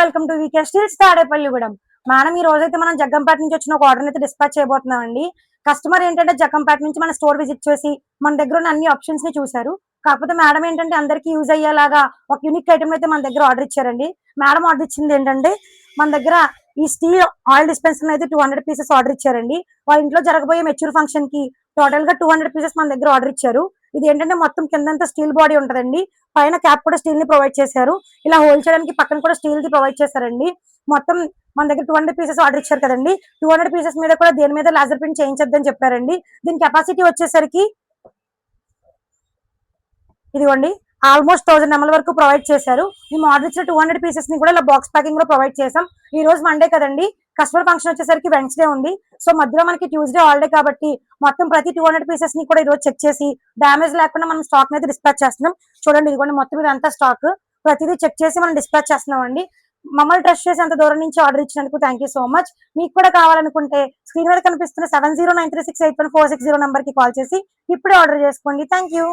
Welcome to VK steels Tadepalligudem. Madam ఈ రోజైతే మనం జగ్గంపేట నుంచి వచ్చిన ఒక ఆర్డర్ అయితే డిస్పాచ్ చేయబోతున్నాం అండి. కస్టమర్ ఏంటంటే జగ్గంపేట నుంచి మన స్టోర్ విజిట్ చేసి మన దగ్గర ఉన్న అన్ని ఆప్షన్స్ ని చూసారు. కాకపోతే మేడం ఏంటంటే అందరికి యూజ్ అయ్యేలాగా ఒక యూనిక్ ఐటమ్ అయితే మన దగ్గర ఆర్డర్ ఇచ్చారండి. మేడం ఆర్డర్ ఇచ్చింది ఏంటంటే మన దగ్గర ఈ స్టీల్ ఆయిల్ డిస్పెన్సర్ అయితే 200 పీసెస్ ఆర్డర్ ఇచ్చారండి. వాళ్ళ ఇంట్లో జరగబోయే మెచ్యూర్ ఫంక్షన్ కి టోటల్ గా 200 పీసెస్ మన దగ్గర ఆర్డర్ ఇచ్చారు. ఇది ఏంటంటే మొత్తం కిందంతా స్టీల్ బాడీ ఉంటదండి, పైన క్యాప్ కూడా స్టీల్ ని ప్రొవైడ్ చేశారు. ఇలా హోల్డ్ చేయడానికి పక్కన కూడా స్టీల్ ది ప్రొవైడ్ చేశారండి. మొత్తం మన దగ్గర 200 పీసెస్ ఆర్డర్ ఇచ్చారు కదండి. 200 పీసెస్ మీద కూడా దేని మీద లాజర్ ప్రింట్ చేయించొద్దని చెప్పారండి. దీని కెపాసిటీ వచ్చేసరికి ఇదిగోండి ఆల్మోస్ట్ 1000 ml వరకు ప్రొవైడ్ చేశారు. మేము ఆర్డర్ ఇచ్చిన 200 పీసెస్ ని కూడా ఇలా బాక్స్ ప్యాకింగ్ లో ప్రొవైడ్ చేసాం. ఈ రోజు మండే కదండి, కస్టమర్ ఫంక్షన్ వచ్చేసరికి వెన్స్డే ఉంది. సో మధ్యలో మనకి ట్యూస్డే హాలిడే కాబట్టి మొత్తం ప్రతి 200 పీసెస్ ని కూడా ఈ రోజు చెక్ చేసి డ్యామేజ్ లేకుండా మనం స్టాక్ అనేది డిస్పాచ్ చేస్తున్నాం. చూడండి ఇదిగోండి మొత్తం ఇదంతా స్టాక్ ప్రతిదీ చెక్ చేసి మనం డిస్పాచ్ చేస్తున్నాం అండి. మమ్మల్ని ట్రస్ట్ చేసి అంత దూరం నుంచి ఆర్డర్ ఇచ్చినందుకు థ్యాంక్ యూ సో మచ్. మీకు కూడా కావాలనుకుంటే స్క్రీన్ మీద కనిపిస్తున్న 7093681460 నెంబర్ కి కాల్ చేసి ఇప్పుడే ఆర్డర్ చేసుకోండి. Thank you.